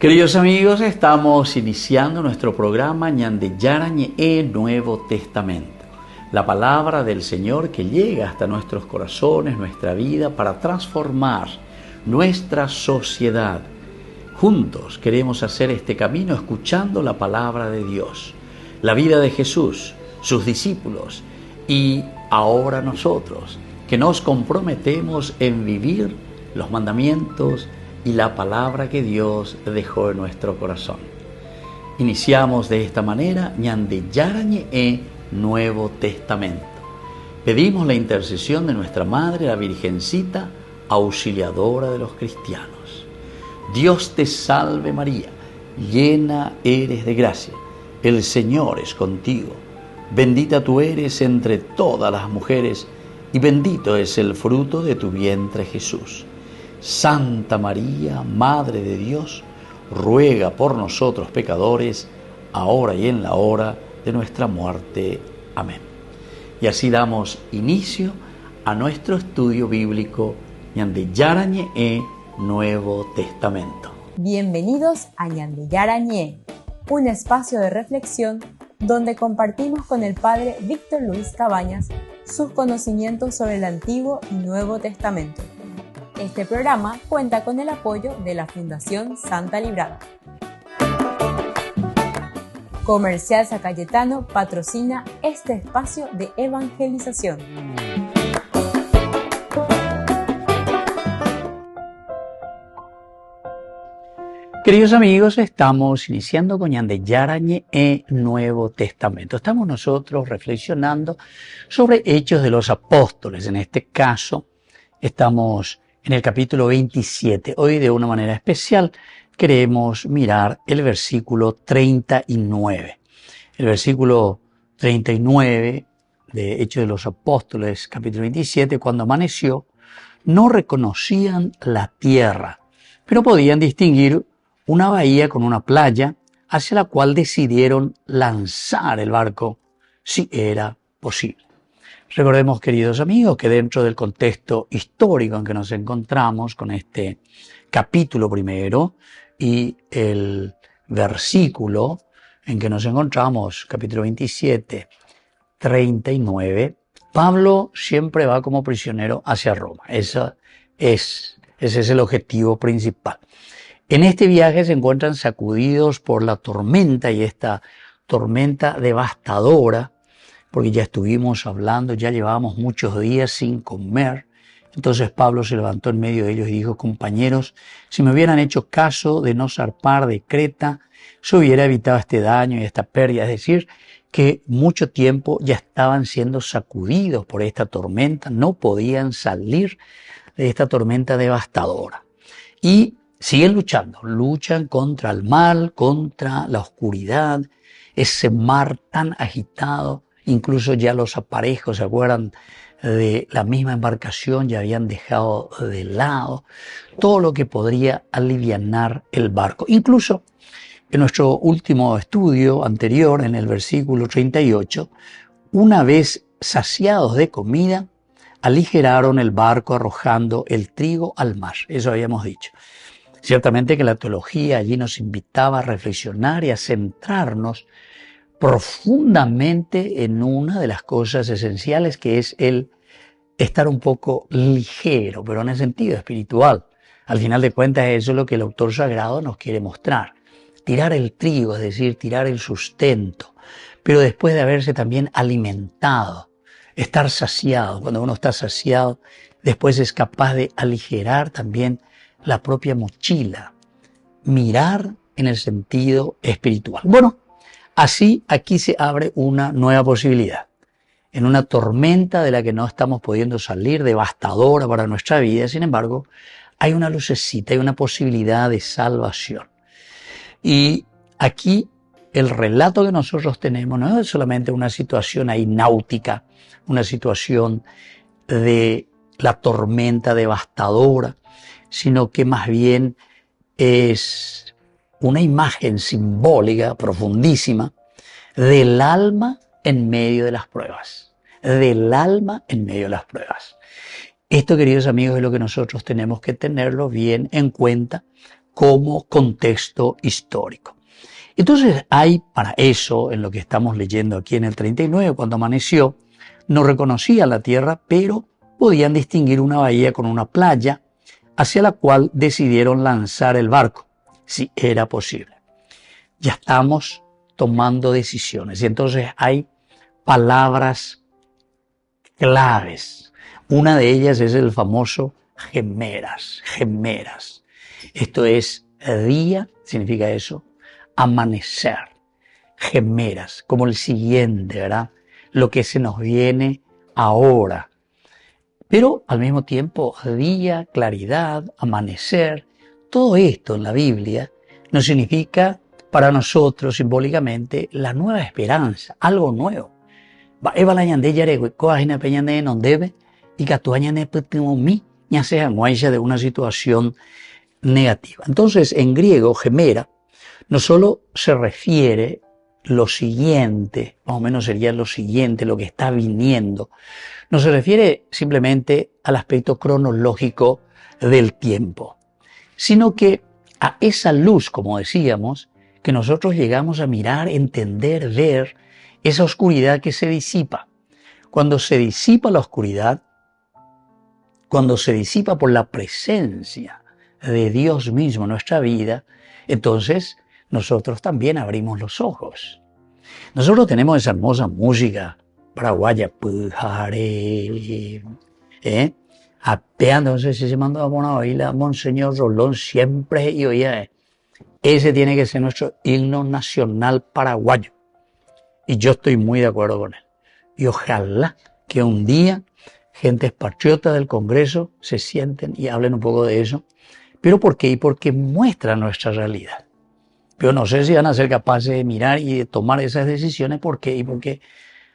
Queridos amigos, estamos iniciando nuestro programa Ñandeyarañe Nuevo Testamento. La palabra del Señor que llega hasta nuestros corazones, nuestra vida, para transformar nuestra sociedad. Juntos queremos hacer este camino escuchando la palabra de Dios, la vida de Jesús, sus discípulos y ahora nosotros, que nos comprometemos en vivir los mandamientos y la palabra que Dios dejó en nuestro corazón. Iniciamos de esta manera Ñandeyarañe Nuevo Testamento. Pedimos la intercesión de nuestra Madre, la Virgencita, auxiliadora de los cristianos. Dios te salve María, llena eres de gracia, el Señor es contigo. Bendita tú eres entre todas las mujeres y bendito es el fruto de tu vientre Jesús. Santa María, Madre de Dios, ruega por nosotros pecadores, ahora y en la hora de nuestra muerte. Amén. Y así damos inicio a nuestro estudio bíblico Ñandeyarañe Nuevo Testamento. Bienvenidos a Ñandeyarañe, un espacio de reflexión donde compartimos con el Padre Víctor Luis Cabañas sus conocimientos sobre el Antiguo y Nuevo Testamento. Este programa cuenta con el apoyo de la Fundación Santa Librada. Comercial San Cayetano patrocina este espacio de evangelización. Queridos amigos, estamos iniciando con Ñandeyarañe Nuevo Testamento. Estamos nosotros reflexionando sobre Hechos de los Apóstoles. En este caso, estamos en el capítulo 27. Hoy, de una manera especial, queremos mirar el versículo 39. El versículo 39 de Hechos de los Apóstoles, capítulo 27, cuando amaneció, no reconocían la tierra, pero podían distinguir una bahía con una playa hacia la cual decidieron lanzar el barco si era posible. Recordemos, queridos amigos, que dentro del contexto histórico en que nos encontramos con este capítulo primero y el versículo en que nos encontramos, capítulo 27, 39, Pablo siempre va como prisionero hacia Roma. Ese es el objetivo principal. En este viaje se encuentran sacudidos por la tormenta, y esta tormenta devastadora, porque ya estuvimos hablando, ya llevábamos muchos días sin comer. Entonces Pablo se levantó en medio de ellos y dijo: compañeros, si me hubieran hecho caso de no zarpar de Creta, se hubiera evitado este daño y esta pérdida. Es decir, que mucho tiempo ya estaban siendo sacudidos por esta tormenta, no podían salir de esta tormenta devastadora. Y siguen luchando, luchan contra el mal, contra la oscuridad, ese mar tan agitado. Incluso ya los aparejos, ¿se acuerdan? De la misma embarcación ya habían dejado de lado todo lo que podría alivianar el barco. Incluso en nuestro último estudio anterior, en el versículo 38, una vez saciados de comida, aligeraron el barco arrojando el trigo al mar. Eso habíamos dicho. Ciertamente que la teología allí nos invitaba a reflexionar y a centrarnos profundamente en una de las cosas esenciales, que es el estar un poco ligero, pero en el sentido espiritual. Al final de cuentas, eso es lo que el autor sagrado nos quiere mostrar. Tirar el trigo, es decir, tirar el sustento, pero después de haberse también alimentado, estar saciado. Cuando uno está saciado, después es capaz de aligerar también la propia mochila. Mirar en el sentido espiritual. Bueno, así aquí se abre una nueva posibilidad. En una tormenta de la que no estamos pudiendo salir, devastadora para nuestra vida, sin embargo, hay una lucecita, hay una posibilidad de salvación. Y aquí el relato que nosotros tenemos no es solamente una situación ahí náutica, una situación de la tormenta devastadora, sino que más bien es una imagen simbólica profundísima del alma en medio de las pruebas. Del alma en medio de las pruebas. Esto, queridos amigos, es lo que nosotros tenemos que tenerlo bien en cuenta como contexto histórico. Entonces hay para eso, en lo que estamos leyendo aquí en el 39, cuando amaneció, no reconocían la tierra, pero podían distinguir una bahía con una playa, hacia la cual decidieron lanzar el barco, si era posible. Ya estamos tomando decisiones y entonces hay palabras claves. Una de ellas es el famoso gemeras, gemeras. Esto es día, significa eso, amanecer, gemeras, como el siguiente, ¿verdad? Lo que se nos viene ahora. Pero al mismo tiempo, día, claridad, amanecer, todo esto en la Biblia nos significa para nosotros simbólicamente la nueva esperanza, algo nuevo. Eva la ñande yarego, coajina peñande non debe, y catuañane petimo mi, ya sea guaisha de una situación negativa. Entonces, en griego, gemera, no solo se refiere lo siguiente, más o menos sería lo siguiente, lo que está viniendo. No se refiere simplemente al aspecto cronológico del tiempo, sino que a esa luz, como decíamos, que nosotros llegamos a mirar, entender, ver, esa oscuridad que se disipa. Cuando se disipa la oscuridad, cuando se disipa por la presencia de Dios mismo en nuestra vida, entonces nosotros también abrimos los ojos. Nosotros tenemos esa hermosa música paraguaya, Pujare, apeando, no sé si se mandó a poner a oír a Monseñor Rolón siempre y oía, ese tiene que ser nuestro himno nacional paraguayo. Y yo estoy muy de acuerdo con él. Y ojalá que un día gentes patriotas del Congreso se sienten y hablen un poco de eso. ¿Pero por qué? Y porque muestra nuestra realidad. Pero no sé si van a ser capaces de mirar y de tomar esas decisiones. ¿Por qué? Y porque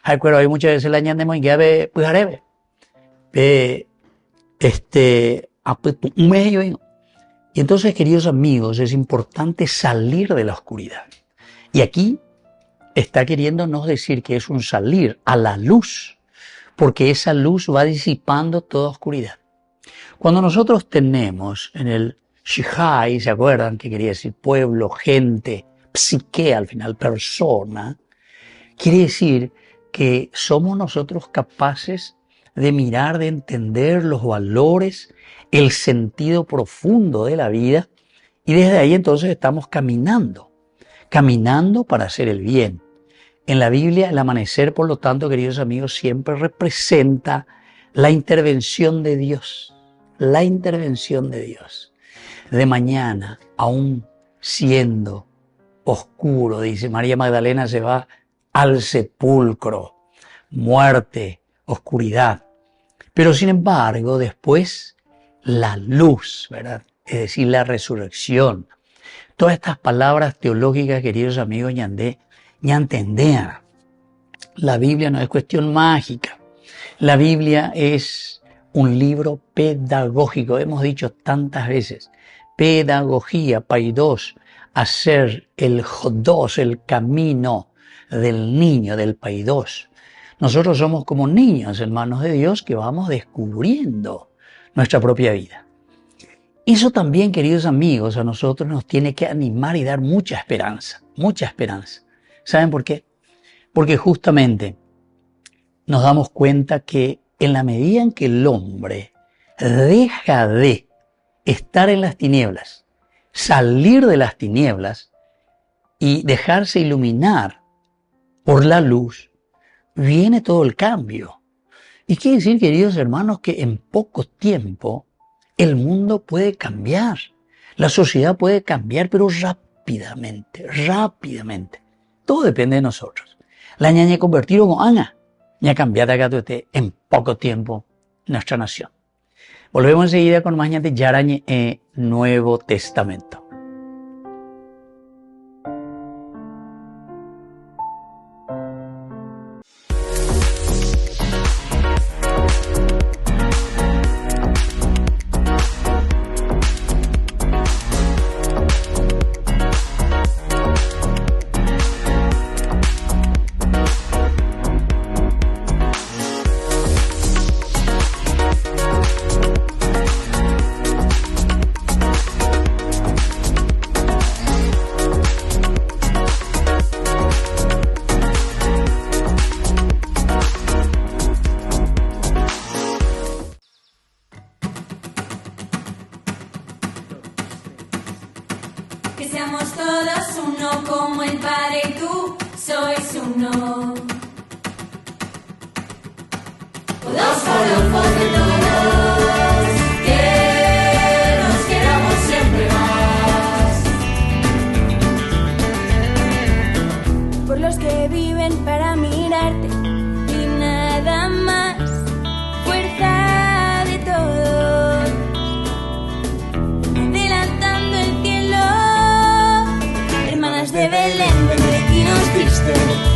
hay muchas veces la añadimos y que pues arebe. Un medio. Y entonces, queridos amigos, es importante salir de la oscuridad. Y aquí está queriéndonos decir que es un salir a la luz, porque esa luz va disipando toda oscuridad. Cuando nosotros tenemos en el Shihai, ¿se acuerdan que quería decir pueblo, gente, psique al final, persona? Quiere decir que somos nosotros capaces de mirar, de entender los valores, el sentido profundo de la vida, y desde ahí entonces estamos caminando para hacer el bien. En la Biblia, el amanecer, por lo tanto, queridos amigos, siempre representa la intervención de Dios. La intervención de Dios. De mañana, aún siendo oscuro, dice María Magdalena, se va al sepulcro, muerte, oscuridad. Pero sin embargo, después la luz, ¿verdad? Es decir, la resurrección. Todas estas palabras teológicas, queridos amigos, ya entendían. La Biblia no es cuestión mágica. La Biblia es un libro pedagógico. Hemos dicho tantas veces. Pedagogía, paidos, hacer el jodos, el camino del niño, del paidos. Nosotros somos como niños en manos de Dios que vamos descubriendo nuestra propia vida. Eso también, queridos amigos, a nosotros nos tiene que animar y dar mucha esperanza, mucha esperanza. ¿Saben por qué? Porque justamente nos damos cuenta que en la medida en que el hombre deja de estar en las tinieblas, salir de las tinieblas y dejarse iluminar por la luz, viene todo el cambio. Y quiere decir, queridos hermanos, que en poco tiempo el mundo puede cambiar, la sociedad puede cambiar, pero rápidamente. Todo depende de nosotros. La ñaña convertido con Ana, ña cambiada acá en poco tiempo nuestra nación. Volvemos enseguida con más de Yarañe Nuevo Testamento. que seamos todos uno como el Padre y tú sois uno. Todos forofos de todos, que nos queramos siempre más. Por los que viven para mirarte y nada más, fuerza de todos, adelantando el cielo, hermanas de Belén, benedictinos diste,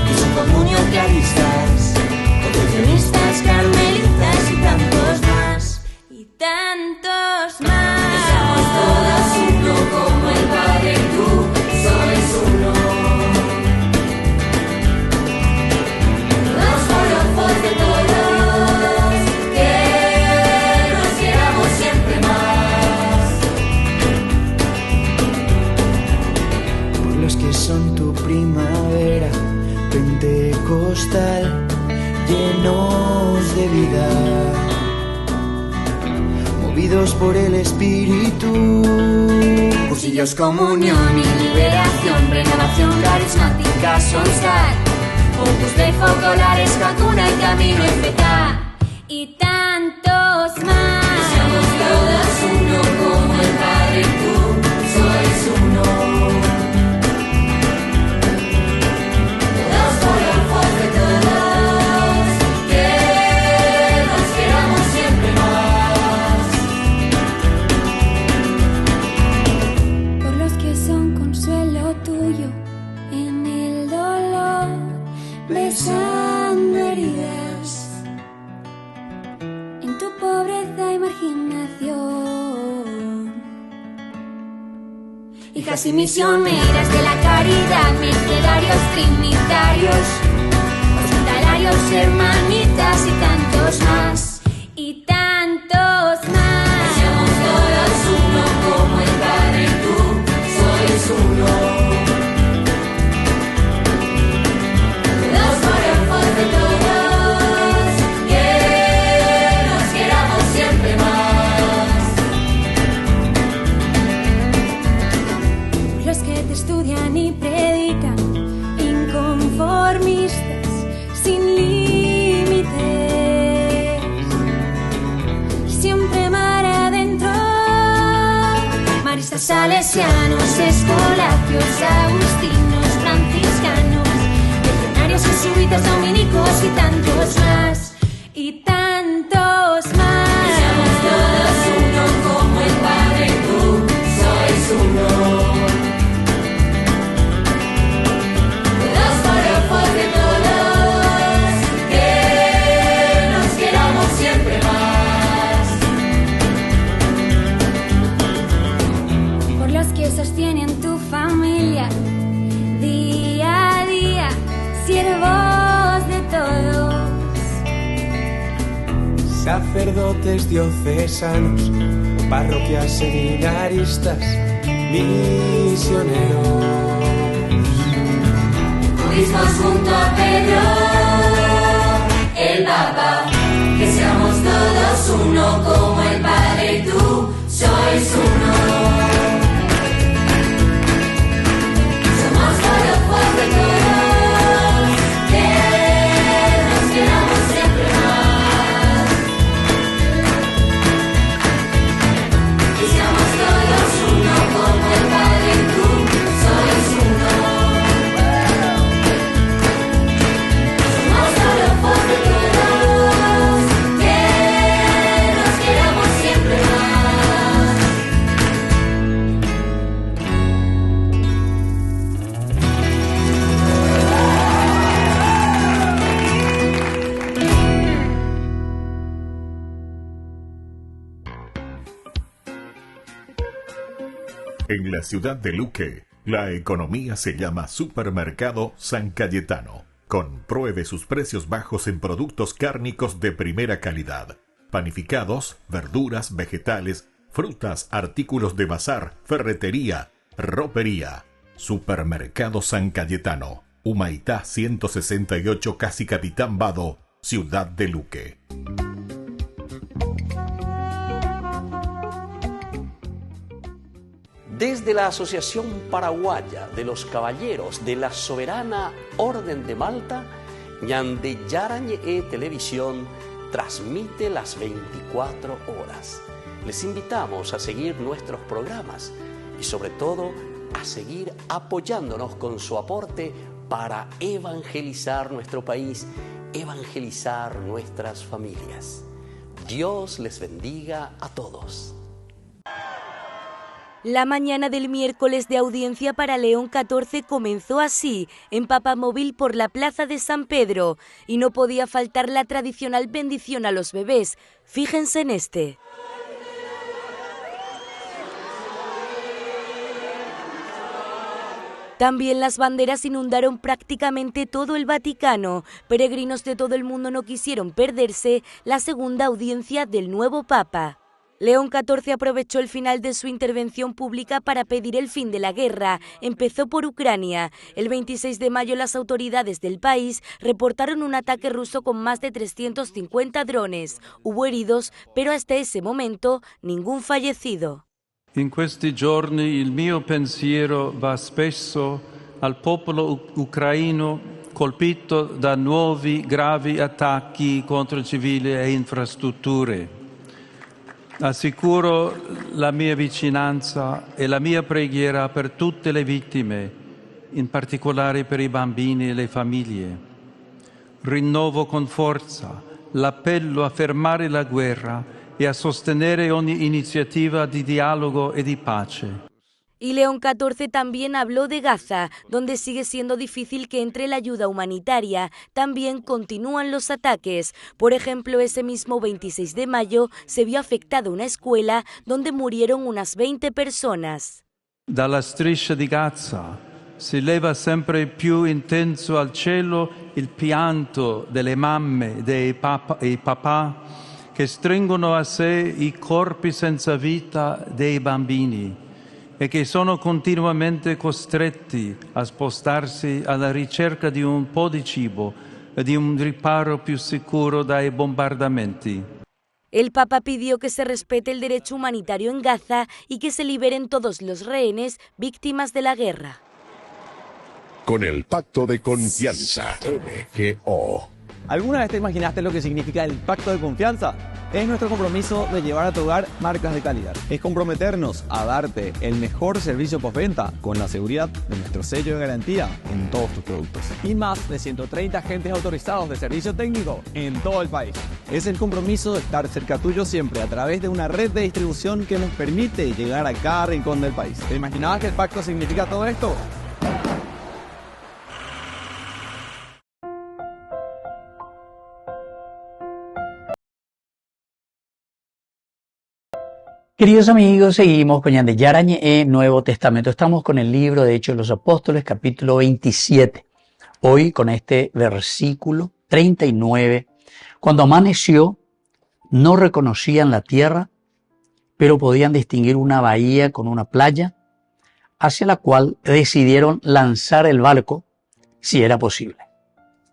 y su comunión claristas, concepcionistas, carmelitas y tantos más, y tantos más. Que seamos todas uno como el Padre y tú sois uno. Todos forofos de todos, que nos queramos siempre más. Por los que son tu primavera pentecostal, llenos de vida, movidos por el Espíritu. Cursillos, comunión y liberación, renovación carismática, solstar, opus de focolares, vacuna y camino en beta, y tantos más. Que seamos todos uno como el Padre y tú sois uno. Todos forofos de todos, que nos queramos siempre más. Por los que son consuelo tuyo en el dolor, besando heridas en tu pobreza y marginación. Hijas y misioneras de la caridad, mercedarios, trinitarios, hospitalarios, hermanitas y tantos más, y tantos más. Que seamos todos uno como el Padre y tú sois uno. Todos forofos de todos, que nos queramos siempre más. Los que te estudian y predican, inconformistas, sin límites, siempre mar adentro. Maristas, salesianos, escolapios, agustinos, franciscanos, legionarios, jesuitas, dominicos y tantos más, y tantos más. Que seamos todos uno como el Padre y tú sois uno. Todos forofos de todos, que nos queramos siempre más. Por los que sostienen tu familia día a día, siervos de todos. Sacerdotes diocesanos, parroquias, seminaristas, misioneros. Tuvimos junto a Pedro, el Papa, que seamos todos uno como el Padre y tú sois uno. Somos forofos de todos, que nos queramos siempre más. Que seamos todos uno como el Padre y tú sois uno. Somos forofos de todos, que nos queramos siempre más. En la ciudad de Luque, la economía se llama Supermercado San Cayetano. Compruebe sus precios bajos en productos cárnicos de primera calidad. Panificados, verduras, vegetales, frutas, artículos de bazar, ferretería, ropería. Supermercado San Cayetano, Humaitá 168, Casi Capitán Vado, Ciudad de Luque. Desde la Asociación Paraguaya de los Caballeros de la Soberana Orden de Malta, Ñande Yarañe Televisión transmite las 24 horas. Les invitamos a seguir nuestros programas y sobre todo a seguir apoyándonos con su aporte para evangelizar nuestro país, evangelizar nuestras familias. Dios les bendiga a todos. La mañana del miércoles de audiencia para León XIV comenzó así, en Papamóvil por la plaza de San Pedro, y no podía faltar la tradicional bendición a los bebés. Fíjense en este. También las banderas inundaron prácticamente todo el Vaticano. Peregrinos de todo el mundo no quisieron perderse la segunda audiencia del nuevo Papa. León XIV aprovechó el final de su intervención pública para pedir el fin de la guerra. Empezó por Ucrania. El 26 de mayo las autoridades del país reportaron un ataque ruso con más de 350 drones. Hubo heridos, pero hasta ese momento ningún fallecido. In questi giorni il mio pensiero va spesso al popolo ucraino colpito da nuovi gravi attacchi contro civili e infrastrutture. Assicuro la mia vicinanza e la mia preghiera per tutte le vittime, in particolare per i bambini e le famiglie. Rinnovo con forza l'appello a fermare la guerra e a sostenere ogni iniziativa di dialogo e di pace. Y León XIV también habló de Gaza, donde sigue siendo difícil que entre la ayuda humanitaria. También continúan los ataques. Por ejemplo, ese mismo 26 de mayo se vio afectada una escuela donde murieron unas 20 personas. Dalla striscia di Gaza si leva sempre più intenso al cielo il pianto delle mamme e dei papà che stringono a sé i corpi senza vita dei bambini e che sono continuamente costretti a spostarsi alla ricerca di un po' di cibo e di un riparo più sicuro dai bombardamenti. El Papa pidió que se respete el derecho humanitario en Gaza y que se liberen todos los rehenes víctimas de la guerra. Con el Pacto de Confianza, MGO. ¿Alguna vez te imaginaste lo que significa el Pacto de Confianza? Es nuestro compromiso de llevar a tu hogar marcas de calidad. Es comprometernos a darte el mejor servicio postventa con la seguridad de nuestro sello de garantía en todos tus productos. Y más de 130 agentes autorizados de servicio técnico en todo el país. Es el compromiso de estar cerca tuyo siempre a través de una red de distribución que nos permite llegar a cada rincón del país. ¿Te imaginabas que el pacto significa todo esto? Queridos amigos, seguimos con Ñande Yarañe Nuevo Testamento. Estamos con el libro de Hechos de los Apóstoles, capítulo 27. Hoy con este versículo 39. Cuando amaneció, no reconocían la tierra, pero podían distinguir una bahía con una playa, hacia la cual decidieron lanzar el barco si era posible.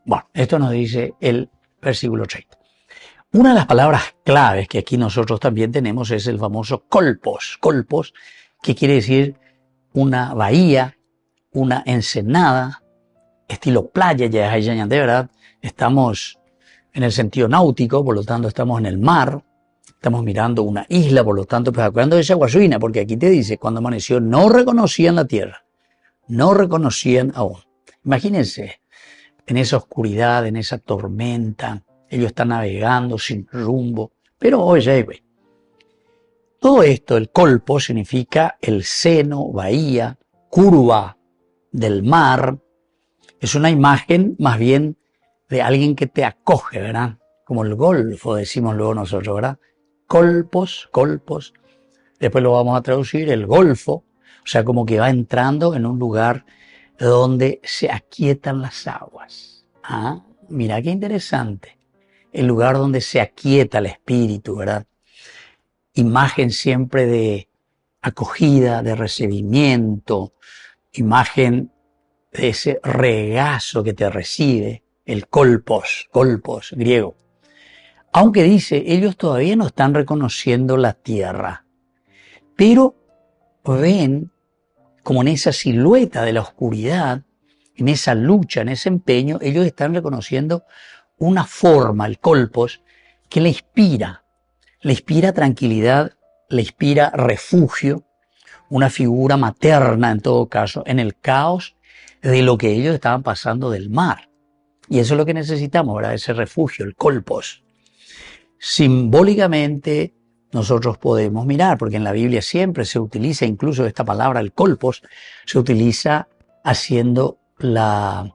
Bueno, esto nos dice el versículo 30. Una de las palabras claves que aquí nosotros también tenemos es el famoso kolpos. Kolpos, que quiere decir una bahía, una ensenada, estilo playa, ya es de verdad. Estamos en el sentido náutico, por lo tanto estamos en el mar, estamos mirando una isla, por lo tanto, pues acuérdate de esa guasuina, porque aquí te dice, cuando amaneció no reconocían la tierra, no reconocían aún. Imagínense, en esa oscuridad, en esa tormenta, ellos están navegando sin rumbo. Pero oye, todo esto, el kolpo, significa el seno, bahía, curva del mar. Es una imagen más bien de alguien que te acoge, ¿verdad? Como el golfo, decimos luego nosotros, ¿verdad? Kolpos, kolpos. Después lo vamos a traducir, el golfo. O sea, como que va entrando en un lugar donde se aquietan las aguas. Ah, mira qué interesante. El lugar donde se aquieta el espíritu, ¿verdad? Imagen siempre de acogida, de recibimiento, imagen de ese regazo que te recibe, el kolpos, kolpos griego. Aunque dice, ellos todavía no están reconociendo la tierra, pero ven como en esa silueta de la oscuridad, en esa lucha, en ese empeño, ellos están reconociendo una forma, el kolpos, que le inspira tranquilidad, le inspira refugio, una figura materna en todo caso, en el caos de lo que ellos estaban pasando del mar. Y eso es lo que necesitamos, ¿verdad? Ese refugio, el kolpos. Simbólicamente nosotros podemos mirar, porque en la Biblia siempre se utiliza, incluso esta palabra, el kolpos, se utiliza haciendo la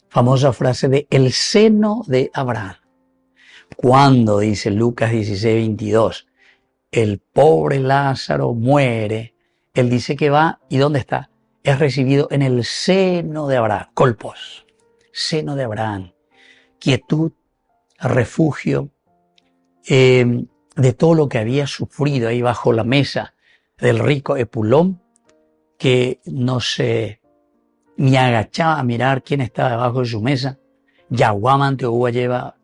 famosa frase de el seno de Abraham. Cuando, dice Lucas 16:22, el pobre Lázaro muere, él dice que va, ¿y dónde está? Es recibido en el seno de Abraham, kolpos, seno de Abraham, quietud, refugio, de todo lo que había sufrido ahí bajo la mesa del rico Epulón, que no se ni agachaba a mirar quién estaba debajo de su mesa. Yaguamante o lleva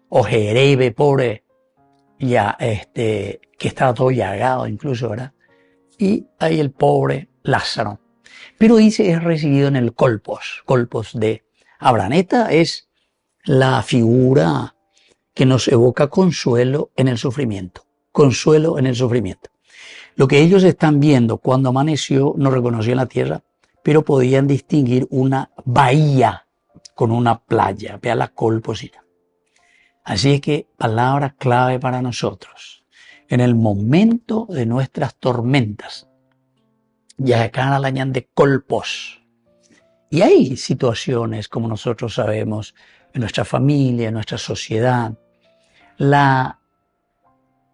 ojereibe, pobre, ya que estaba todo llagado incluso, ¿verdad? Y ahí el pobre Lázaro. Pero dice, es recibido en el kolpos de Abraham. Esta es la figura que nos evoca consuelo en el sufrimiento. Consuelo en el sufrimiento. Lo que ellos están viendo cuando amaneció, no reconocían la tierra, pero podían distinguir una bahía con una playa. Vea la kolposita. Así es que palabra clave para nosotros. En el momento de nuestras tormentas, ya acá la llaman de kolpos. Y hay situaciones, como nosotros sabemos, en nuestra familia, en nuestra sociedad, la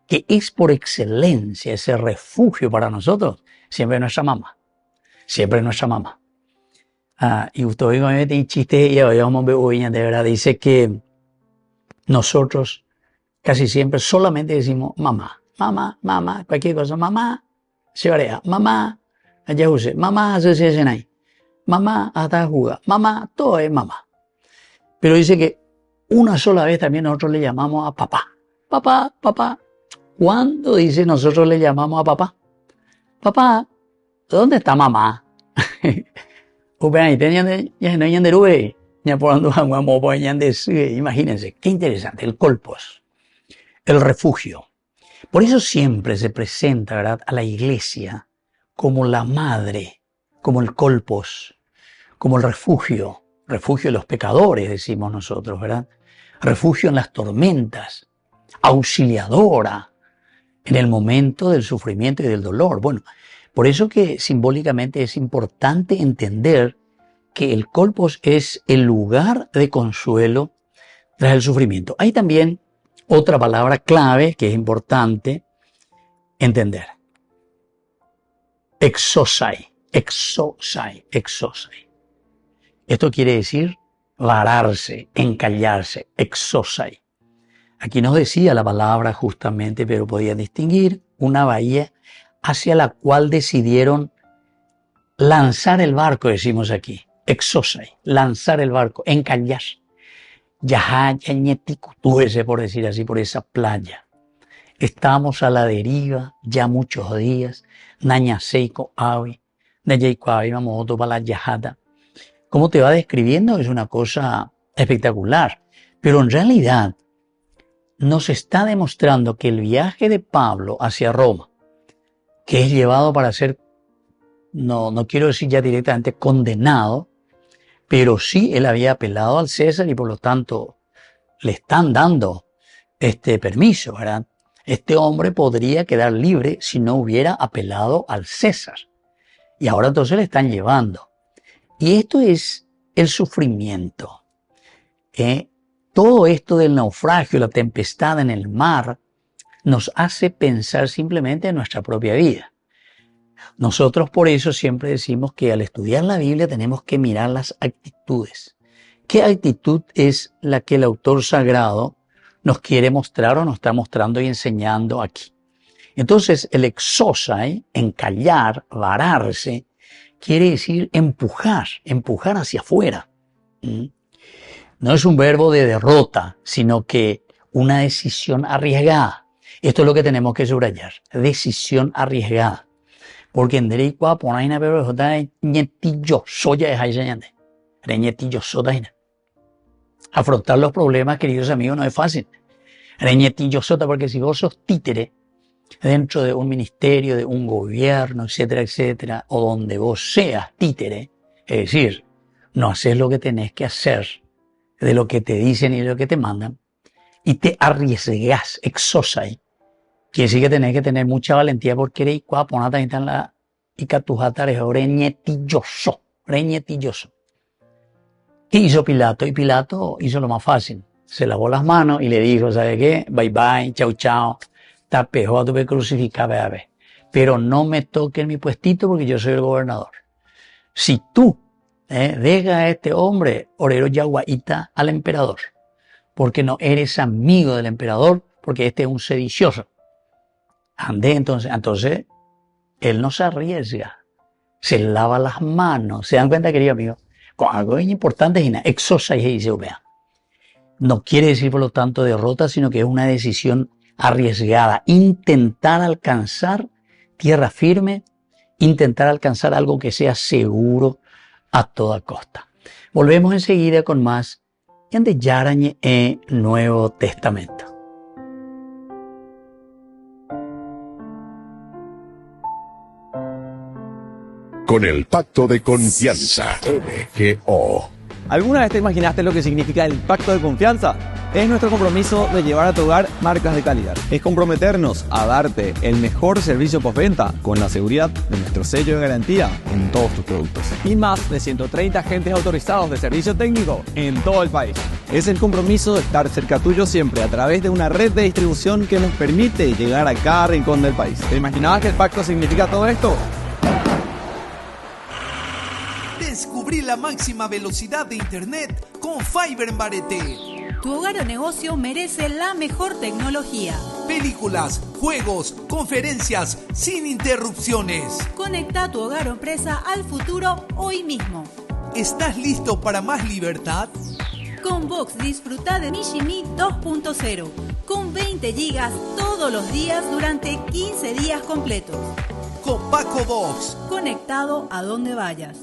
que es por excelencia ese refugio para nosotros, siempre es nuestra mamá. Siempre es nuestra mamá. Y usted me tiene chiste y vamos a ver hoy, de verdad, dice que nosotros casi siempre solamente decimos mamá, mamá, mamá, cualquier cosa, mamá, se varía, mamá, allá use, mamá, se hace ahí, mamá, hasta jugar, mamá, todo es mamá. Pero dice que una sola vez también nosotros le llamamos a papá. Papá, papá. ¿Cuándo dice nosotros le llamamos a papá? Papá, ¿dónde está mamá? Imagínense, qué interesante, el kolpos, el refugio. Por eso siempre se presenta, ¿verdad?, a la iglesia como la madre, como el kolpos, como el refugio de los pecadores, decimos nosotros, ¿verdad? Refugio en las tormentas, auxiliadora en el momento del sufrimiento y del dolor. Bueno, por eso que simbólicamente es importante entender que el kolpos es el lugar de consuelo tras el sufrimiento. Hay también otra palabra clave que es importante entender. Exosai, exosai, exosai. Esto quiere decir vararse, encallarse, exosai. Aquí nos decía la palabra justamente, pero podían distinguir una bahía hacia la cual decidieron lanzar el barco, decimos aquí, exosai, lanzar el barco, encallar. Yahayañeticutúese, por decir así, por esa playa. Estamos a la deriva ya muchos días, nañaseiko avi, nayeiko avi, vamos otro para la yajata. Como te va describiendo es una cosa espectacular, pero en realidad nos está demostrando que el viaje de Pablo hacia Roma, que es llevado para ser, no quiero decir ya directamente condenado, pero sí él había apelado al César y por lo tanto le están dando permiso, ¿verdad? Este hombre podría quedar libre si no hubiera apelado al César. Y ahora entonces le están llevando. Y esto es el sufrimiento. Todo esto del naufragio, la tempestad en el mar, nos hace pensar simplemente en nuestra propia vida. Nosotros por eso siempre decimos que al estudiar la Biblia tenemos que mirar las actitudes. ¿Qué actitud es la que el autor sagrado nos quiere mostrar o nos está mostrando y enseñando aquí? Entonces el exosai, encallar, vararse, quiere decir empujar hacia afuera. No es un verbo de derrota, sino que una decisión arriesgada. Esto es lo que tenemos que subrayar, decisión arriesgada. Porque en derecho por ahí na pero está ñetillo soya es ahí señante. Reñetillo soda ahí. Afrontar los problemas, queridos amigos, no es fácil. Reñetillo soda porque si vos sos títere dentro de un ministerio, de un gobierno, etcétera, etcétera, o donde vos seas títere, es decir, no haces lo que tenés que hacer, de lo que te dicen y de lo que te mandan, y te arriesgás, exosai, quiere decir que tenés que tener mucha valentía porque eres cuaponata y están la icatujatares reñetilloso. ¿Qué hizo Pilato? Y Pilato hizo lo más fácil, se lavó las manos y le dijo, ¿sabe qué? Bye bye, chau chau. Tapejó a tu crucificado, a ver. Pero no me toquen mi puestito porque yo soy el gobernador. Si tú dejas a este hombre, orero yaguaita, al emperador, porque no eres amigo del emperador, porque este es un sedicioso. Ande, entonces, él no se arriesga, se lava las manos. ¿Se dan cuenta, querido amigo? Con algo importante es exosa y dice, vea. No quiere decir, por lo tanto, derrota, sino que es una decisión arriesgada, intentar alcanzar tierra firme, intentar alcanzar algo que sea seguro a toda costa. Volvemos enseguida con más en de Yarañe Nuevo Testamento. Con el pacto de confianza, MGO. ¿Alguna vez te imaginaste lo que significa el pacto de confianza? Es nuestro compromiso de llevar a tu hogar marcas de calidad. Es comprometernos a darte el mejor servicio postventa con la seguridad de nuestro sello de garantía en todos tus productos. Y más de 130 agentes autorizados de servicio técnico en todo el país. Es el compromiso de estar cerca tuyo siempre a través de una red de distribución que nos permite llegar a cada rincón del país. ¿Te imaginabas que el pacto significa todo esto? Descubrí la máxima velocidad de internet con Fiber en Barete. Tu hogar o negocio merece la mejor tecnología. Películas, juegos, conferencias, sin interrupciones. Conecta tu hogar o empresa al futuro hoy mismo. ¿Estás listo para más libertad? Con Vox disfruta de Mishimi 2.0 con 20 gigas todos los días durante 15 días completos. Con Paco Vox. Conectado a donde vayas.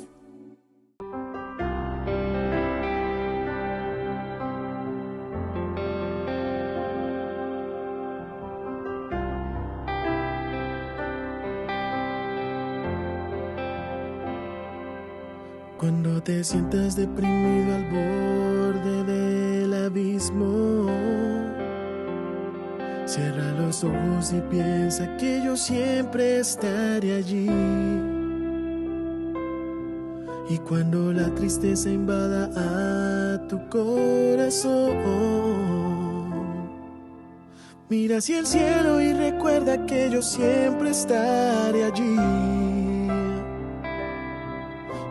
Cuando te sientas deprimido al borde del abismo, cierra los ojos y piensa que yo siempre estaré allí. Y cuando la tristeza invada a tu corazón, mira hacia el cielo y recuerda que yo siempre estaré allí.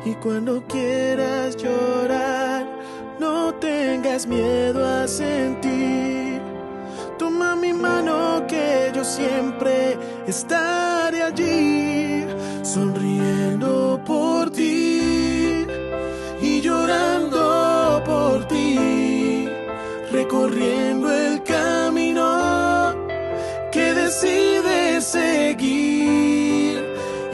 Y cuando quieras llorar, no tengas miedo a sentir. Toma mi mano que yo siempre estaré allí, sonriendo por ti y llorando por ti, recorriendo el camino que decides seguir.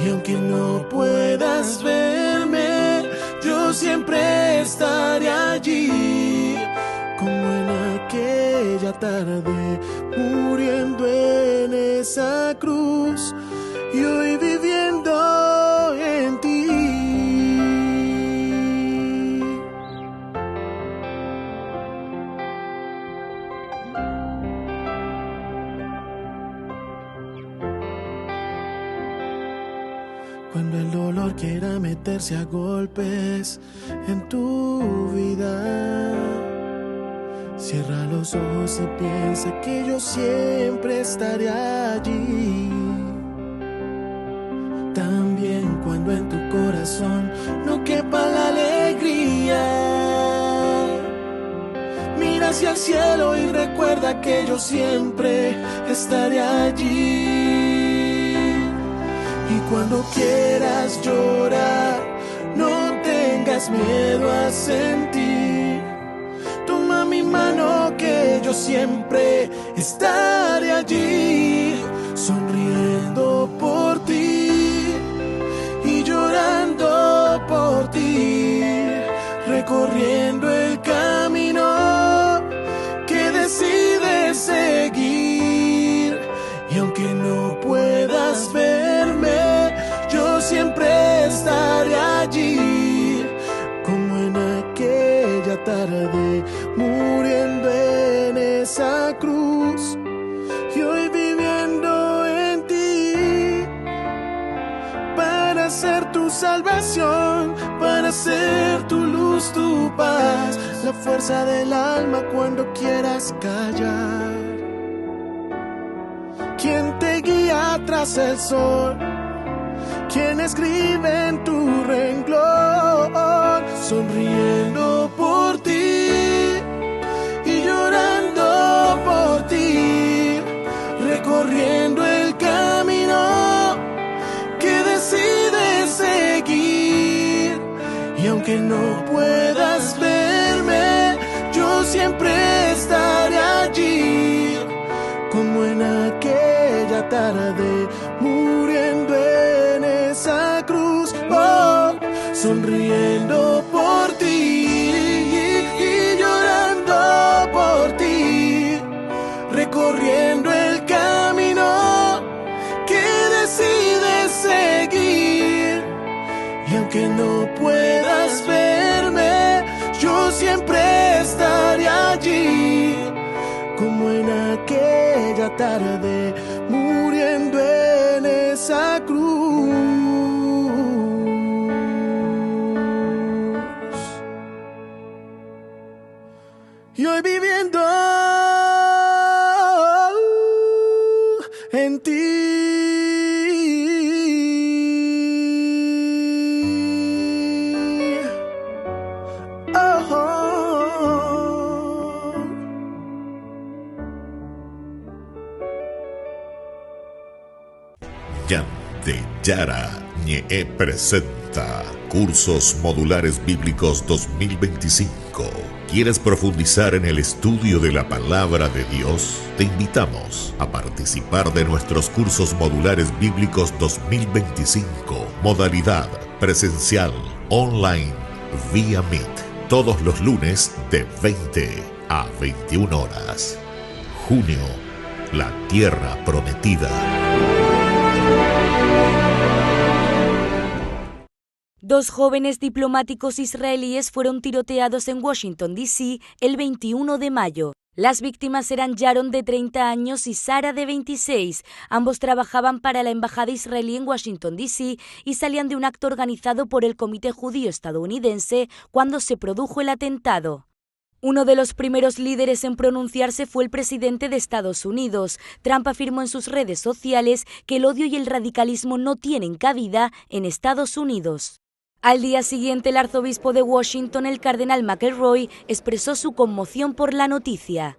Y aunque no puedas verme, yo siempre estaré allí, como en aquella tarde, muriendo en esa cruz y hoy viviendo en ti. Cuando el dolor quiera meterse a golpes en tu vida, cierra los ojos y piensa que yo siempre estaré allí. También cuando en tu corazón no quepa la alegría, mira hacia el cielo y recuerda que yo siempre estaré allí. Y cuando quieras llorar, no tengas miedo a sentir. Toma mi mano que yo siempre estaré allí, sonriendo por ti tu salvación, para ser tu luz, tu paz, la fuerza del alma cuando quieras callar. ¿Quién te guía tras el sol? ¿Quién escribe en tu renglón? Sonriendo por ti y llorando por ti, recorriendo el camino que decides seguir. Y aunque no puedas verme, yo siempre estaré allí, como en aquella tarde, muriendo en esa cruz, oh, sonriendo por ti y llorando por ti, recorriendo el camino que decides seguir. Y aunque no puedas verme, yo siempre estaré allí, como en aquella tarde, muriendo en esa cruz. Y hoy viviendo en ti. Ñande Yarañe presenta Cursos Modulares Bíblicos 2025. ¿Quieres profundizar en el estudio de la Palabra de Dios? Te invitamos a participar de nuestros Cursos Modulares Bíblicos 2025. Modalidad presencial, online, vía Meet. Todos los lunes de 20 a 21 horas. Junio, la Tierra Prometida. Dos jóvenes diplomáticos israelíes fueron tiroteados en Washington, D.C. el 21 de mayo. Las víctimas eran Yaron, de 30 años, y Sara, de 26. Ambos trabajaban para la embajada israelí en Washington, D.C. y salían de un acto organizado por el Comité Judío Estadounidense cuando se produjo el atentado. Uno de los primeros líderes en pronunciarse fue el presidente de Estados Unidos. Trump afirmó en sus redes sociales que el odio y el radicalismo no tienen cabida en Estados Unidos. Al día siguiente, el arzobispo de Washington, el cardenal McElroy, expresó su conmoción por la noticia.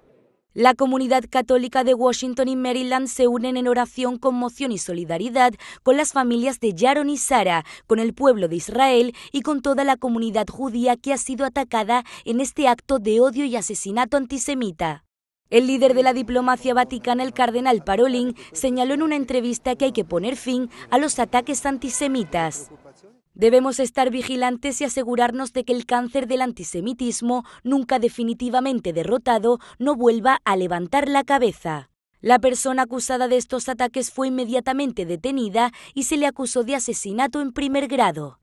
La comunidad católica de Washington y Maryland se unen en oración, conmoción y solidaridad con las familias de Yaron y Sara, con el pueblo de Israel y con toda la comunidad judía que ha sido atacada en este acto de odio y asesinato antisemita. El líder de la diplomacia vaticana, el cardenal Parolin, señaló en una entrevista que hay que poner fin a los ataques antisemitas. Debemos estar vigilantes y asegurarnos de que el cáncer del antisemitismo, nunca definitivamente derrotado, no vuelva a levantar la cabeza. La persona acusada de estos ataques fue inmediatamente detenida y se le acusó de asesinato en primer grado.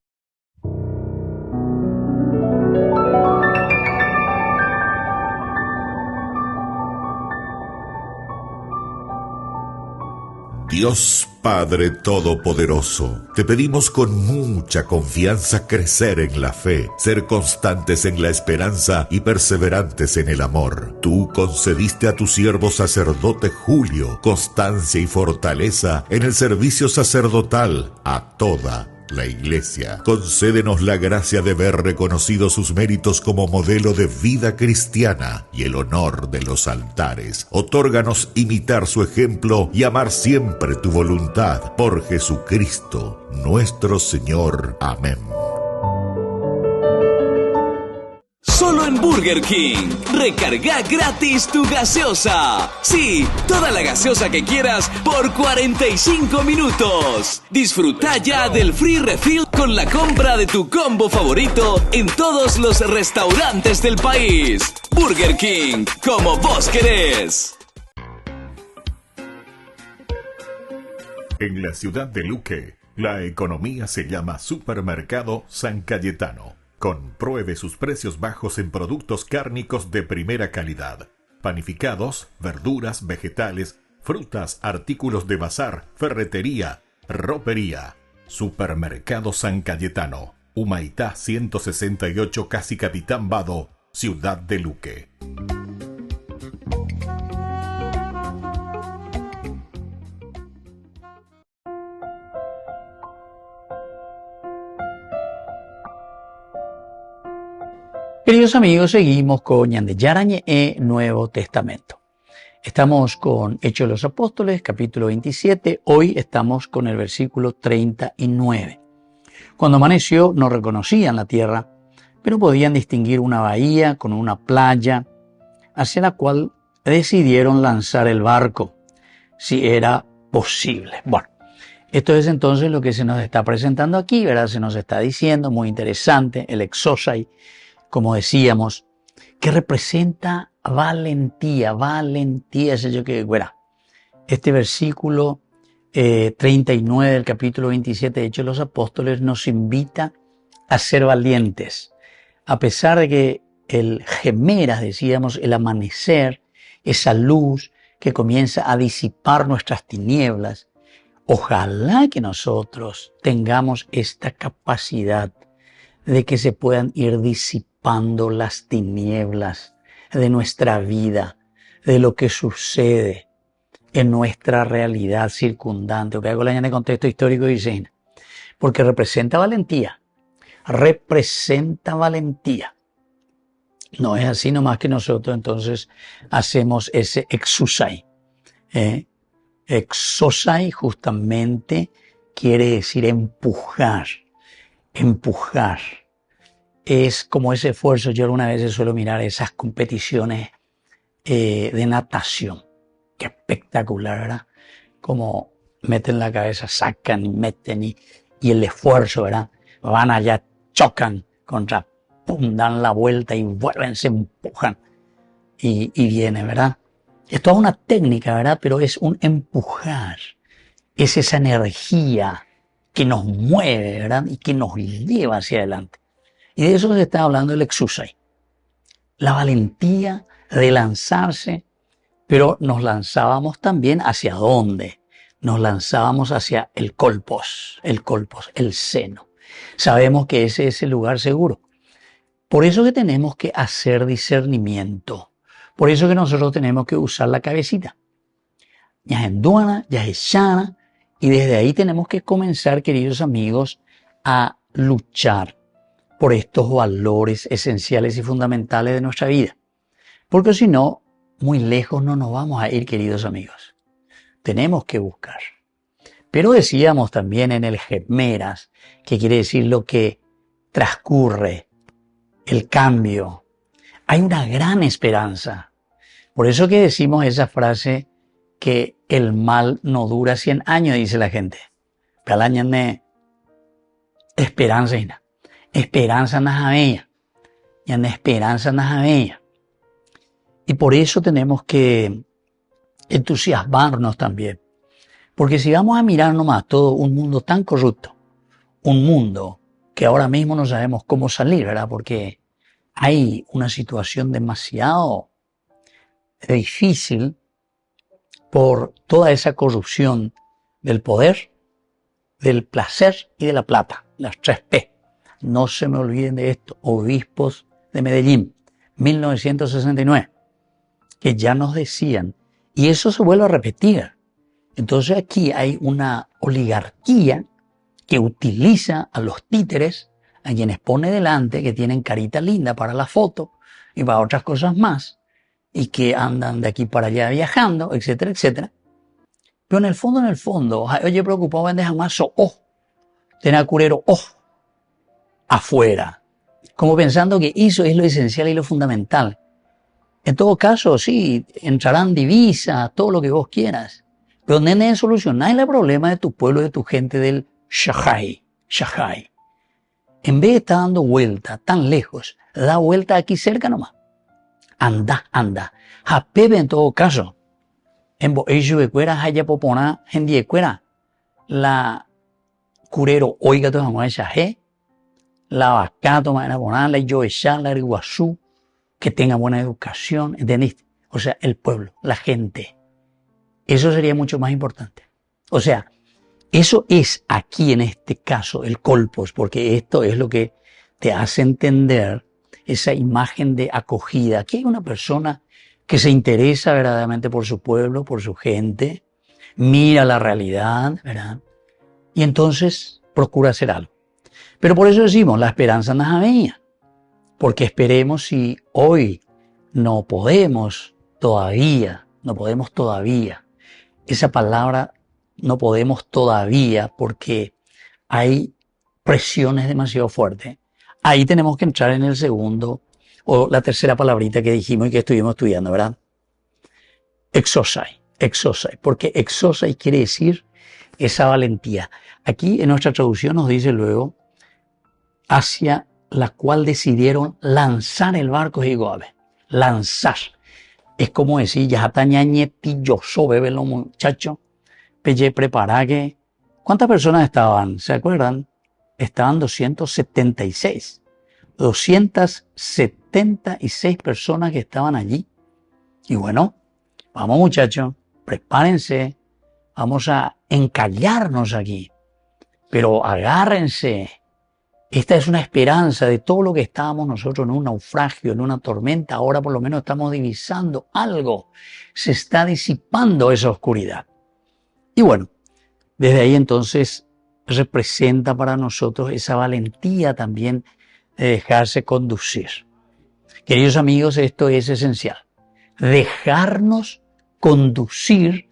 Dios Padre Todopoderoso, te pedimos con mucha confianza crecer en la fe, ser constantes en la esperanza y perseverantes en el amor. Tú concediste a tu siervo sacerdote Julio constancia y fortaleza en el servicio sacerdotal a toda la Iglesia. Concédenos la gracia de ver reconocidos sus méritos como modelo de vida cristiana y el honor de los altares. Otórganos imitar su ejemplo y amar siempre tu voluntad. Por Jesucristo, nuestro Señor. Amén. Solo en Burger King. Recarga gratis tu gaseosa. Sí, toda la gaseosa que quieras por 45 minutos. Disfruta ya del free refill con la compra de tu combo favorito en todos los restaurantes del país. Burger King, como vos querés. En la ciudad de Luque, la economía se llama Supermercado San Cayetano. Compruebe sus precios bajos en productos cárnicos de primera calidad. Panificados, verduras, vegetales, frutas, artículos de bazar, ferretería, ropería. Supermercado San Cayetano, Humaitá 168, casi Capitán Vado, Ciudad de Luque. Queridos amigos, seguimos con Ñande Yarañe e Nuevo Testamento. Estamos con Hechos de los Apóstoles, capítulo 27. Hoy estamos con el versículo 39. Cuando amaneció no reconocían la tierra, pero podían distinguir una bahía con una playa, hacia la cual decidieron lanzar el barco, si era posible. Bueno, esto es entonces lo que se nos está presentando aquí, ¿verdad? Se nos está diciendo, muy interesante, el exosai, como decíamos, que representa valentía, es ello que, bueno, este versículo 39 del capítulo 27 de Hechos de los Apóstoles nos invita a ser valientes, a pesar de que el gemeras, decíamos, el amanecer, esa luz que comienza a disipar nuestras tinieblas, ojalá que nosotros tengamos esta capacidad de que se puedan ir disipando las tinieblas de nuestra vida, de lo que sucede en nuestra realidad circundante. O que hago la en el contexto histórico dicen, porque representa valentía. No es así nomás que nosotros entonces hacemos ese exusai. Exosai justamente quiere decir empujar. Es como ese esfuerzo. Yo alguna vez suelo mirar esas competiciones de natación. Qué espectacular, ¿verdad? Como meten la cabeza, sacan y meten y el esfuerzo, ¿verdad? Van allá, chocan contra, pum, dan la vuelta y vuelven, se empujan y vienen, ¿verdad? Es toda una técnica, ¿verdad? Pero es un empujar. Es esa energía que nos mueve, ¿verdad? Y que nos lleva hacia adelante. Y de eso se está hablando el exusai. La valentía de lanzarse, pero nos lanzábamos también hacia dónde. Nos lanzábamos hacia el colpos, el seno. Sabemos que ese es el lugar seguro. Por eso que tenemos que hacer discernimiento. Por eso que nosotros tenemos que usar la cabecita. Ya es duana, ya es shana. Y desde ahí tenemos que comenzar, queridos amigos, a luchar por estos valores esenciales y fundamentales de nuestra vida. Porque si no, muy lejos no nos vamos a ir, queridos amigos. Tenemos que buscar. Pero decíamos también en el gemeras, que quiere decir lo que transcurre, el cambio. Hay una gran esperanza. Por eso que decimos esa frase que el mal no dura 100 años, dice la gente. Palañane, esperanza y nada. Esperanza najabeya. Ya no esperanza najabeya. Y por eso tenemos que entusiasmarnos también. Porque si vamos a mirar nomás todo un mundo tan corrupto, un mundo que ahora mismo no sabemos cómo salir, ¿verdad? Porque hay una situación demasiado difícil por toda esa corrupción del poder, del placer y de la plata, las 3P. No se me olviden de esto, obispos de Medellín, 1969, que ya nos decían, y eso se vuelve a repetir. Entonces aquí hay una oligarquía que utiliza a los títeres, a quienes pone delante, que tienen carita linda para la foto y para otras cosas más, y que andan de aquí para allá viajando, etcétera, etcétera. Pero en el fondo, oye, preocupado, vendes jamás, tener curero, afuera. Como pensando que eso es lo esencial y lo fundamental. En todo caso, sí, entrarán divisas, todo lo que vos quieras. Pero no solucionar el problema de tu pueblo, de tu gente del Shahai. En vez de estar dando vuelta tan lejos, da vuelta aquí cerca nomás. Anda. Japebe en todo caso. En boello de cuera, haya popona, gente de cuera. La curero, oiga, toda mujer shahé. La vaca, toma la bonana, la yoesha, la riguazú. Que tenga buena educación, ¿entendiste? O sea, el pueblo, la gente. Eso sería mucho más importante. O sea, Eso es aquí en este caso el kolpos, porque esto es lo que te hace entender esa imagen de acogida. Aquí hay una persona que se interesa verdaderamente por su pueblo, por su gente, mira la realidad, ¿verdad? Y entonces procura hacer algo. Pero por eso decimos, la esperanza no es avenia, porque esperemos si hoy no podemos todavía, esa palabra no podemos todavía porque hay presiones demasiado fuertes. Ahí tenemos que entrar en el segundo o la tercera palabrita que dijimos y que estuvimos estudiando, ¿verdad? Exosai, porque exosai quiere decir esa valentía. Aquí en nuestra traducción nos dice luego, hacia la cual decidieron lanzar el barco de Goabe. Lanzar. Es como decir, ya está ñañetilloso, bebé los muchachos. Pelle, prepara que... ¿Cuántas personas estaban? ¿Se acuerdan? Estaban 276. 276 personas que estaban allí. Y bueno, vamos muchachos, prepárense. Vamos a encallarnos aquí. Pero agárrense. Esta es una esperanza de todo lo que estábamos nosotros en un naufragio, en una tormenta. Ahora por lo menos estamos divisando algo. Se está disipando esa oscuridad. Y bueno, desde ahí entonces representa para nosotros esa valentía también de dejarse conducir. Queridos amigos, esto es esencial. Dejarnos conducir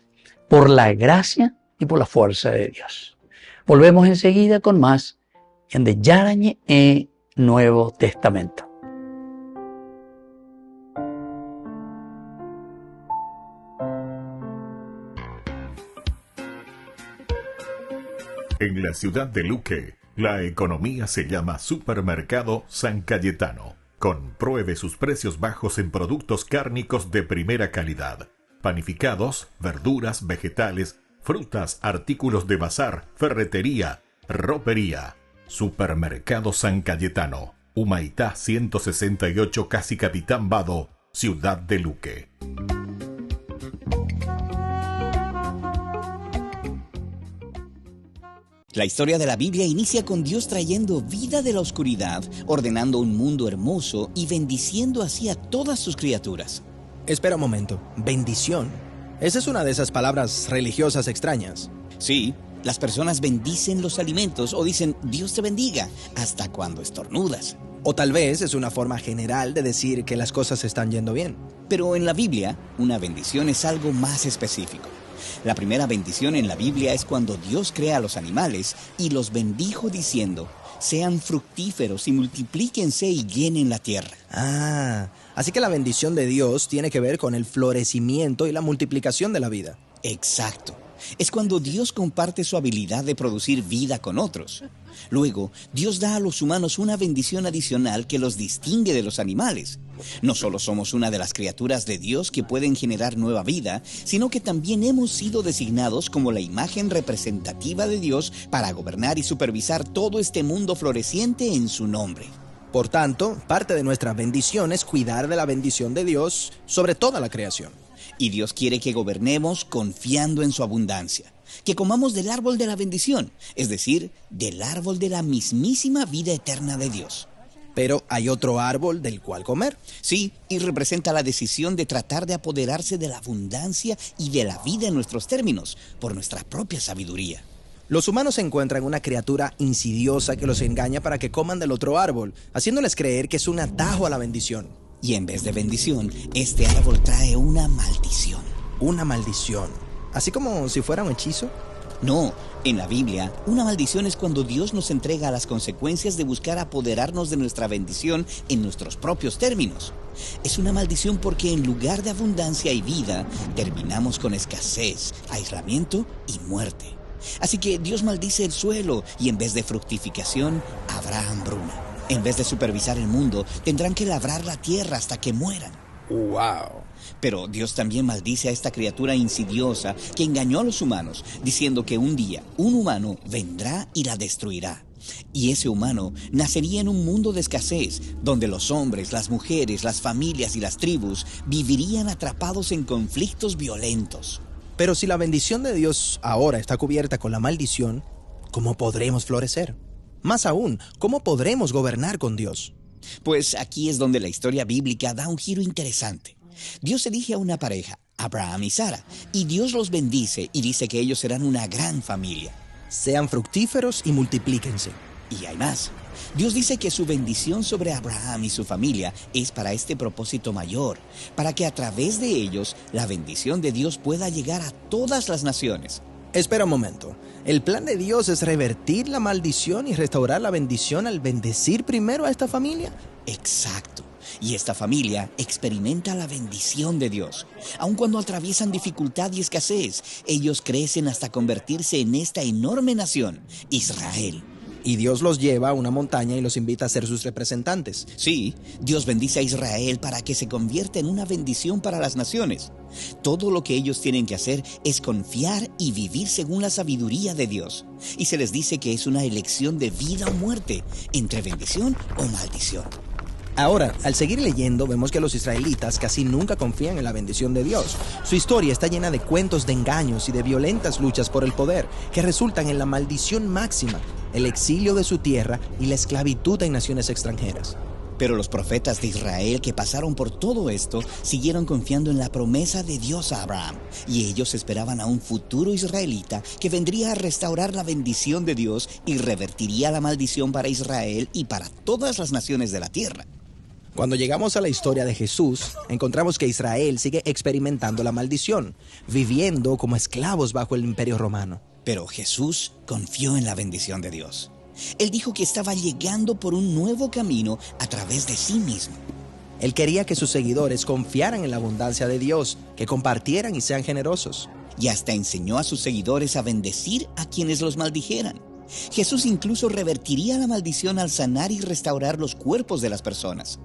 por la gracia y por la fuerza de Dios. Volvemos enseguida con más Ñande Yarañe e Nuevo Testamento. En la ciudad de Luque, la economía se llama Supermercado San Cayetano. Compruebe sus precios bajos en productos cárnicos de primera calidad. Panificados, verduras, vegetales, frutas, artículos de bazar, ferretería, ropería. Supermercado San Cayetano, Humaitá 168, Casi Capitán Vado, Ciudad de Luque. La historia de la Biblia inicia con Dios trayendo vida de la oscuridad, ordenando un mundo hermoso y bendiciendo así a todas sus criaturas. Espera un momento, bendición. Esa es una de esas palabras religiosas extrañas. Sí. Las personas bendicen los alimentos o dicen Dios te bendiga hasta cuando estornudas. O tal vez es una forma general de decir que las cosas están yendo bien. Pero en la Biblia, una bendición es algo más específico. La primera bendición en la Biblia es cuando Dios crea a los animales y los bendijo diciendo, sean fructíferos y multiplíquense y llenen la tierra. Así que la bendición de Dios tiene que ver con el florecimiento y la multiplicación de la vida. Exacto. Es cuando Dios comparte su habilidad de producir vida con otros. Luego, Dios da a los humanos una bendición adicional que los distingue de los animales. No solo somos una de las criaturas de Dios que pueden generar nueva vida, sino que también hemos sido designados como la imagen representativa de Dios para gobernar y supervisar todo este mundo floreciente en su nombre. Por tanto, parte de nuestra bendición es cuidar de la bendición de Dios sobre toda la creación. Y Dios quiere que gobernemos confiando en su abundancia, que comamos del árbol de la bendición, es decir, del árbol de la mismísima vida eterna de Dios. Pero hay otro árbol del cual comer. Sí, y representa la decisión de tratar de apoderarse de la abundancia y de la vida en nuestros términos, por nuestra propia sabiduría. Los humanos encuentran una criatura insidiosa que los engaña para que coman del otro árbol, haciéndoles creer que es un atajo a la bendición. Y en vez de bendición, este árbol trae una maldición. ¿Una maldición? ¿Así como si fuera un hechizo? No, en la Biblia, una maldición es cuando Dios nos entrega las consecuencias de buscar apoderarnos de nuestra bendición en nuestros propios términos. Es una maldición porque en lugar de abundancia y vida, terminamos con escasez, aislamiento y muerte. Así que Dios maldice el suelo y en vez de fructificación, habrá hambruna. En vez de supervisar el mundo, tendrán que labrar la tierra hasta que mueran. ¡Wow! Pero Dios también maldice a esta criatura insidiosa que engañó a los humanos, diciendo que un día un humano vendrá y la destruirá. Y ese humano nacería en un mundo de escasez, donde los hombres, las mujeres, las familias y las tribus vivirían atrapados en conflictos violentos. Pero si la bendición de Dios ahora está cubierta con la maldición, ¿cómo podremos florecer? Más aún, ¿cómo podremos gobernar con Dios? Pues aquí es donde la historia bíblica da un giro interesante. Dios elige a una pareja, Abraham y Sara, y Dios los bendice y dice que ellos serán una gran familia. Sean fructíferos y multiplíquense. Y hay más. Dios dice que su bendición sobre Abraham y su familia es para este propósito mayor, para que a través de ellos la bendición de Dios pueda llegar a todas las naciones. Espera un momento. ¿El plan de Dios es revertir la maldición y restaurar la bendición al bendecir primero a esta familia? Exacto. Y esta familia experimenta la bendición de Dios. Aun cuando atraviesan dificultad y escasez, ellos crecen hasta convertirse en esta enorme nación, Israel. Y Dios los lleva a una montaña y los invita a ser sus representantes. Sí, Dios bendice a Israel para que se convierta en una bendición para las naciones. Todo lo que ellos tienen que hacer es confiar y vivir según la sabiduría de Dios. Y se les dice que es una elección de vida o muerte, entre bendición o maldición. Ahora, al seguir leyendo, vemos que los israelitas casi nunca confían en la bendición de Dios. Su historia está llena de cuentos de engaños y de violentas luchas por el poder, que resultan en la maldición máxima, el exilio de su tierra y la esclavitud en naciones extranjeras. Pero los profetas de Israel que pasaron por todo esto siguieron confiando en la promesa de Dios a Abraham, y ellos esperaban a un futuro israelita que vendría a restaurar la bendición de Dios y revertiría la maldición para Israel y para todas las naciones de la tierra. Cuando llegamos a la historia de Jesús, encontramos que Israel sigue experimentando la maldición, viviendo como esclavos bajo el imperio romano. Pero Jesús confió en la bendición de Dios. Él dijo que estaba llegando por un nuevo camino a través de sí mismo. Él quería que sus seguidores confiaran en la abundancia de Dios, que compartieran y sean generosos. Y hasta enseñó a sus seguidores a bendecir a quienes los maldijeran. Jesús incluso revertiría la maldición al sanar y restaurar los cuerpos de las personas.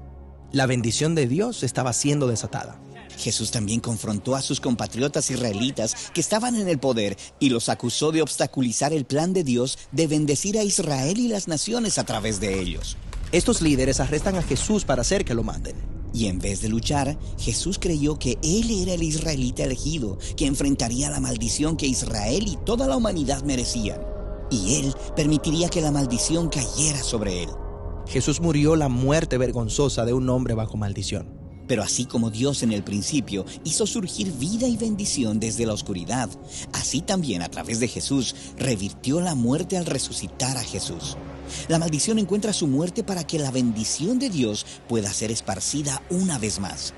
La bendición de Dios estaba siendo desatada. Jesús también confrontó a sus compatriotas israelitas que estaban en el poder y los acusó de obstaculizar el plan de Dios de bendecir a Israel y las naciones a través de ellos. Estos líderes arrestan a Jesús para hacer que lo maten. Y en vez de luchar, Jesús creyó que él era el israelita elegido, que enfrentaría la maldición que Israel y toda la humanidad merecían. Y él permitiría que la maldición cayera sobre él. Jesús murió la muerte vergonzosa de un hombre bajo maldición. Pero así como Dios en el principio hizo surgir vida y bendición desde la oscuridad, así también a través de Jesús revirtió la muerte al resucitar a Jesús. La maldición encuentra su muerte para que la bendición de Dios pueda ser esparcida una vez más.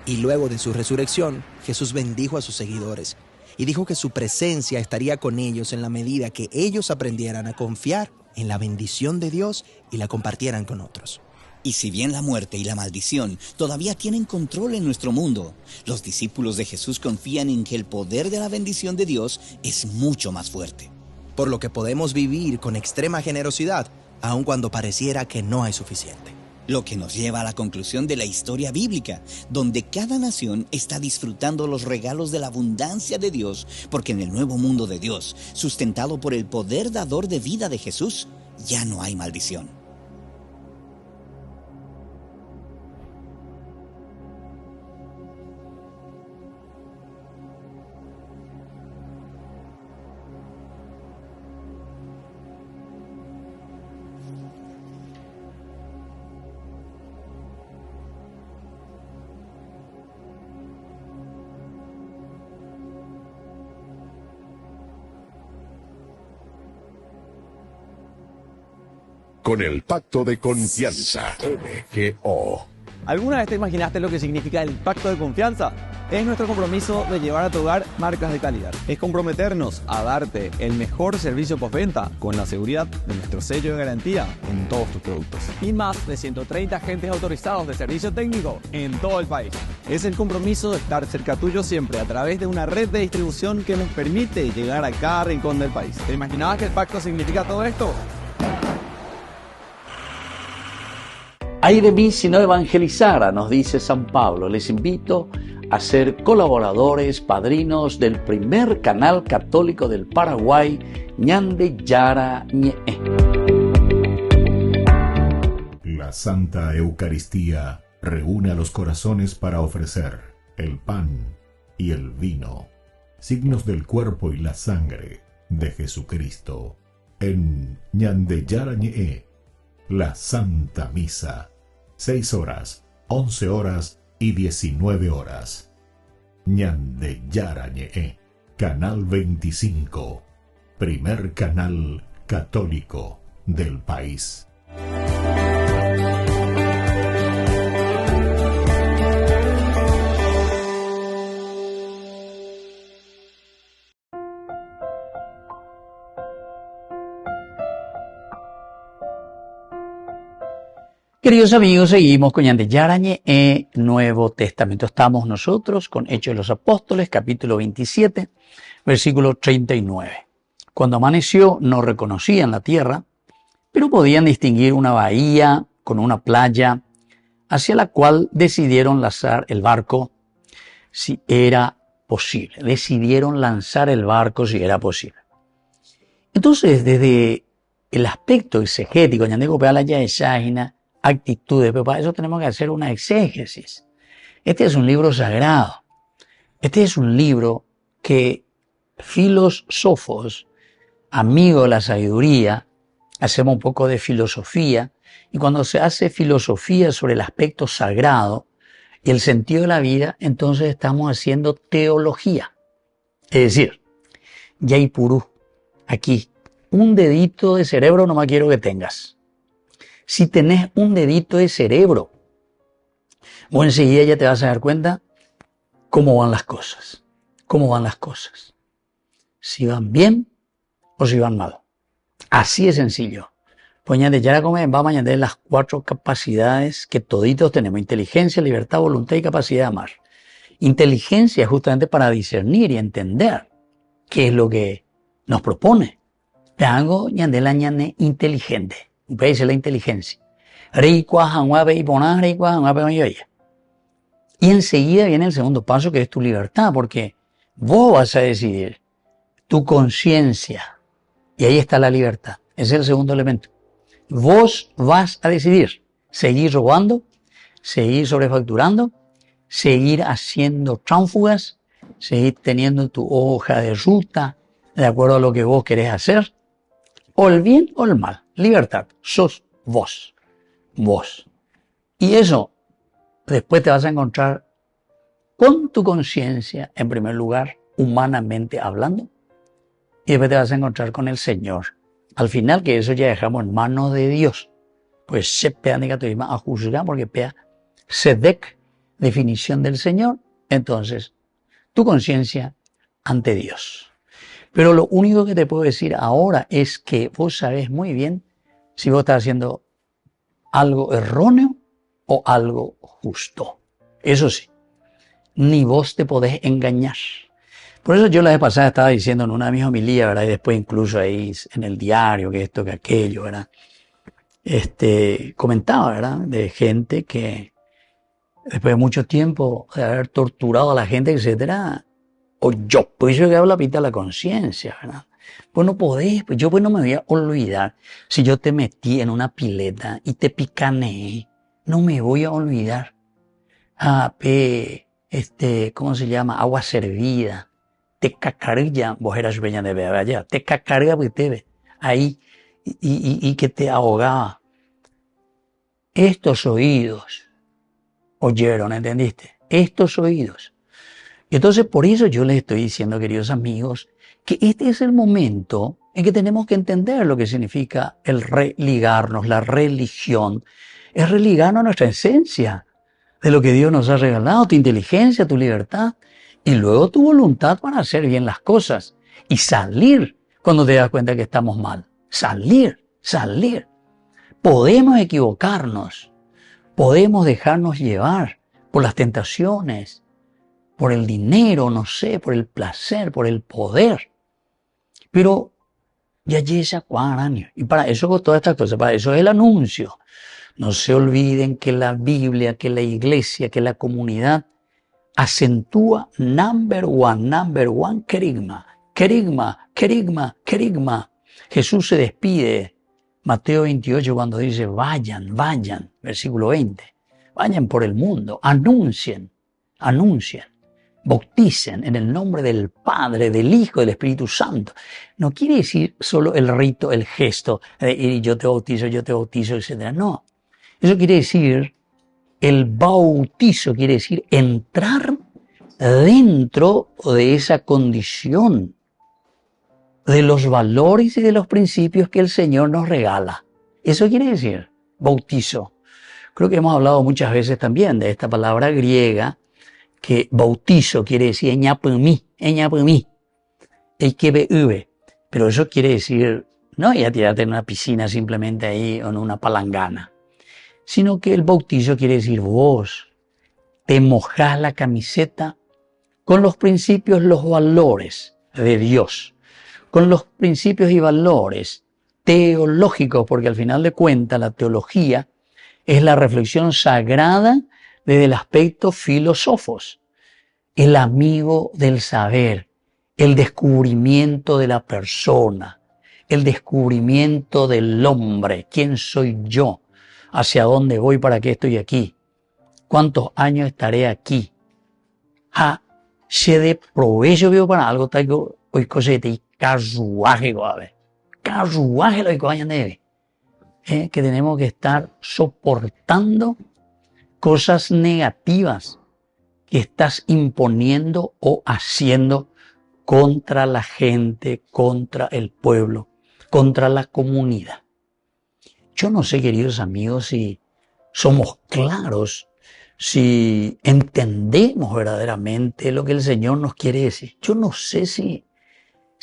Y luego de su resurrección, Jesús bendijo a sus seguidores y dijo que su presencia estaría con ellos en la medida que ellos aprendieran a confiar en la bendición de Dios y la compartieran con otros. Y si bien la muerte y la maldición todavía tienen control en nuestro mundo, los discípulos de Jesús confían en que el poder de la bendición de Dios es mucho más fuerte. Por lo que podemos vivir con extrema generosidad, aun cuando pareciera que no hay suficiente. Lo que nos lleva a la conclusión de la historia bíblica, donde cada nación está disfrutando los regalos de la abundancia de Dios, porque en el nuevo mundo de Dios, sustentado por el poder dador de vida de Jesús, ya no hay maldición. Con el pacto de confianza, MGO. ¿Alguna vez te imaginaste lo que significa el pacto de confianza? Es nuestro compromiso de llevar a tu hogar marcas de calidad. Es comprometernos a darte el mejor servicio postventa con la seguridad de nuestro sello de garantía en todos tus productos. Y más de 130 agentes autorizados de servicio técnico en todo el país. Es el compromiso de estar cerca tuyo siempre a través de una red de distribución que nos permite llegar a cada rincón del país. ¿Te imaginabas que el pacto significa todo esto? Ay de mí si no evangelizara, nos dice San Pablo. Les invito a ser colaboradores, padrinos del primer canal católico del Paraguay, Ñande Yara Ñe. La Santa Eucaristía reúne a los corazones para ofrecer el pan y el vino. signos del cuerpo y la sangre de Jesucristo. En Ñande Yarañe, la Santa Misa, 6 horas, 11 horas y 19 horas. Ñande Yarañe, Canal 25, primer canal católico del país. Queridos amigos, seguimos con Ñande Yarañe en Nuevo Testamento. Estamos nosotros con Hechos de los Apóstoles, capítulo 27, versículo 39. Cuando amaneció no reconocían la tierra, pero podían distinguir una bahía con una playa, hacia la cual decidieron lanzar el barco si era posible. Decidieron lanzar el barco si era posible. Entonces, desde el aspecto exegético, Ñande Gopala ya Shahina, actitudes, pero para eso tenemos que hacer una exégesis. Este es un libro sagrado. Este es un libro que filósofos, amigos de la sabiduría, hacemos un poco de filosofía, y cuando se hace filosofía sobre el aspecto sagrado y el sentido de la vida, entonces estamos haciendo teología. Es decir, Yaipurú, aquí, un dedito de cerebro nomás quiero que tengas. Si tenés un dedito de cerebro, vos enseguida ya te vas a dar cuenta cómo van las cosas. Cómo van las cosas. Si van bien o si van mal. Así de sencillo. Pues ya vamos a añadir las 4 capacidades que toditos tenemos. Inteligencia, libertad, voluntad y capacidad de amar. Inteligencia justamente para discernir y entender qué es lo que nos propone. Hago ñandela ñane inteligente. Veis la inteligencia. Y enseguida viene el segundo paso, que es tu libertad, porque vos vas a decidir tu conciencia. Y ahí está la libertad. Ese es el segundo elemento. Vos vas a decidir seguir robando, seguir sobrefacturando, seguir haciendo tránsfugas, seguir teniendo tu hoja de ruta de acuerdo a lo que vos querés hacer, o el bien o el mal. Libertad, sos vos. Vos. Y eso después te vas a encontrar con tu conciencia, en primer lugar, humanamente hablando, y después te vas a encontrar con el Señor. Al final, que eso ya dejamos en manos de Dios. Pues se pea negativismo a juzgar, porque pea sedek, definición del Señor. Entonces, tu conciencia ante Dios. Pero lo único que te puedo decir ahora es que vos sabés muy bien si vos estás haciendo algo erróneo o algo justo. Eso sí, ni vos te podés engañar. Por eso yo la vez pasada estaba diciendo en una de mis homilías, ¿verdad? Y después incluso ahí en el diario, que esto, que aquello, ¿verdad? Comentaba, ¿verdad? De gente que después de mucho tiempo de haber torturado a la gente, etcétera, o yo, pues yo que hablo la pita de la conciencia, ¿verdad? Pues no podés, pues yo pues no me voy a olvidar. Si yo te metí en una pileta y te picaneé, no me voy a olvidar. ¿Cómo se llama? Agua servida. Te cacarilla, vos eras beña de bebé allá, te cacarga pues te ve, ahí, y que te ahogaba. Estos oídos oyeron, ¿entendiste? Estos oídos. Entonces, por eso yo les estoy diciendo, queridos amigos, que este es el momento en que tenemos que entender lo que significa el religarnos, la religión. Es religarnos a nuestra esencia, de lo que Dios nos ha regalado, tu inteligencia, tu libertad, y luego tu voluntad para hacer bien las cosas. Y salir cuando te das cuenta que estamos mal. Salir. Podemos equivocarnos, podemos dejarnos llevar por las tentaciones, por el dinero, no sé, por el placer, por el poder. Pero ya lleva 4 años. Y para eso con todas estas cosas, para eso es el anuncio. No se olviden que la Biblia, que la iglesia, que la comunidad acentúa number one, querigma. Jesús se despide, Mateo 28, cuando dice, vayan, versículo 20. Vayan por el mundo, anuncien. bauticen en el nombre del Padre, del Hijo, del Espíritu Santo. No quiere decir solo el rito, el gesto de ir yo te bautizo, etc. No. Eso quiere decir, el bautizo quiere decir entrar dentro de esa condición, de los valores y de los principios que el Señor nos regala. Eso quiere decir bautizo. Creo que hemos hablado muchas veces también de esta palabra griega, que bautizo quiere decir eñapumi, eikebeuve. Pero eso quiere decir, no ya tirarte en una piscina simplemente ahí o en una palangana, sino que el bautizo quiere decir vos te mojás la camiseta con los principios, los valores de Dios, con los principios y valores teológicos, porque al final de cuentas la teología es la reflexión sagrada desde el aspecto filósofos, el amigo del saber, el descubrimiento de la persona, el descubrimiento del hombre, quién soy yo, hacia dónde voy, para qué estoy aquí, cuántos años estaré aquí. Se de provecho veo para algo, tal que hoy cosa de carruaje, carruaje lo que vayan debe. Que tenemos que estar soportando cosas negativas que estás imponiendo o haciendo contra la gente, contra el pueblo, contra la comunidad. Yo no sé, queridos amigos, si somos claros, si entendemos verdaderamente lo que el Señor nos quiere decir. Yo no sé si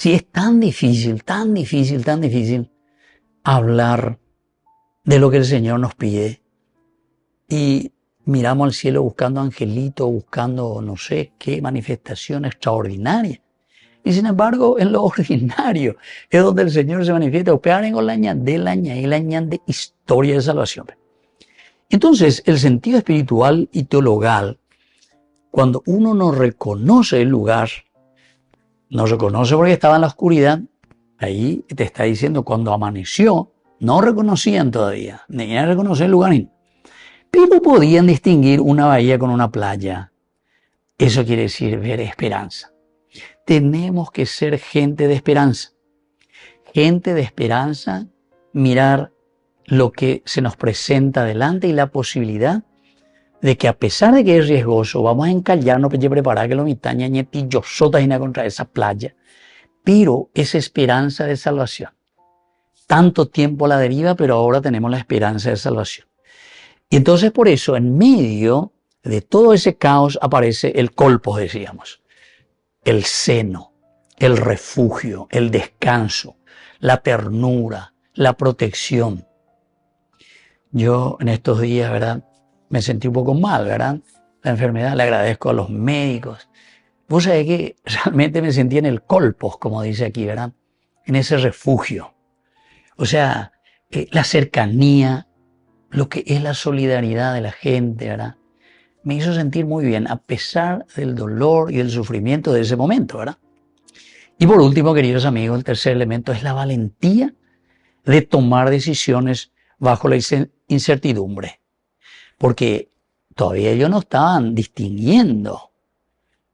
es tan difícil hablar de lo que el Señor nos pide. Y miramos al cielo buscando angelitos, buscando no sé qué manifestación extraordinaria. Y sin embargo, en lo ordinario es donde el Señor se manifiesta. Operar con la de historia de salvación. Entonces, el sentido espiritual y teologal, cuando uno no reconoce el lugar, no reconoce porque estaba en la oscuridad, ahí te está diciendo, cuando amaneció, no reconocían todavía, ni siquiera reconocer el lugar, pero podían distinguir una bahía con una playa. Eso quiere decir ver esperanza. Tenemos que ser gente de esperanza. Gente de esperanza, mirar lo que se nos presenta delante y la posibilidad de que, a pesar de que es riesgoso, vamos a encallarnos para preparar que lo mitaña ñetillosotas contra esa playa, pero esa esperanza de salvación. Tanto tiempo a la deriva, pero ahora tenemos la esperanza de salvación. Y entonces por eso, en medio de todo ese caos, aparece el colpos, decíamos, el seno, el refugio, el descanso, la ternura, la protección. Yo en estos días, ¿verdad?, me sentí un poco mal, ¿verdad? La enfermedad, le agradezco a los médicos. Vos sabés que realmente me sentí en el colpos, como dice aquí, ¿verdad? En ese refugio. O sea, la cercanía, lo que es la solidaridad de la gente, ¿verdad? Me hizo sentir muy bien, a pesar del dolor y del sufrimiento de ese momento, ¿verdad? Y por último, queridos amigos, el tercer elemento es la valentía de tomar decisiones bajo la incertidumbre. Porque todavía ellos no estaban distinguiendo,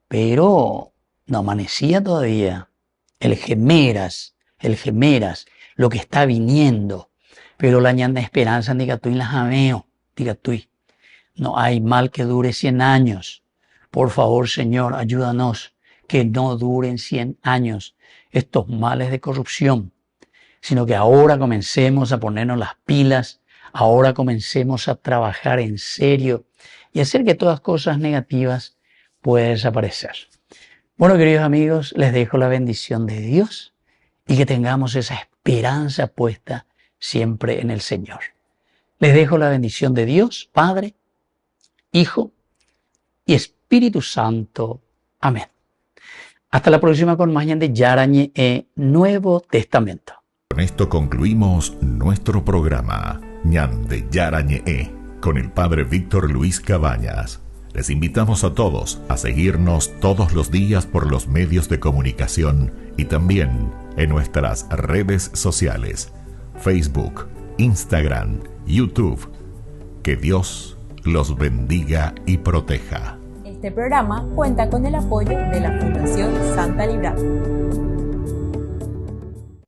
pero no amanecía todavía el gemeras, lo que está viniendo. Pero la ñanda esperanza, diga tú, y la jameo, diga tú. No hay mal que dure 100 años. Por favor, Señor, ayúdanos que no duren 100 años estos males de corrupción, sino que ahora comencemos a ponernos las pilas, ahora comencemos a trabajar en serio y hacer que todas cosas negativas puedan desaparecer. Bueno, queridos amigos, les dejo la bendición de Dios y que tengamos esa esperanza puesta siempre en el Señor. Les dejo la bendición de Dios, Padre, Hijo y Espíritu Santo. Amén. Hasta la próxima con más de Yarañe Nuevo Testamento. Con esto concluimos nuestro programa Ñande Yarañe con el Padre Víctor Luis Cabañas. Les invitamos a todos a seguirnos todos los días por los medios de comunicación y también en nuestras redes sociales, Facebook, Instagram, YouTube. Que Dios los bendiga y proteja. Este programa cuenta con el apoyo de la Fundación Santa Librada.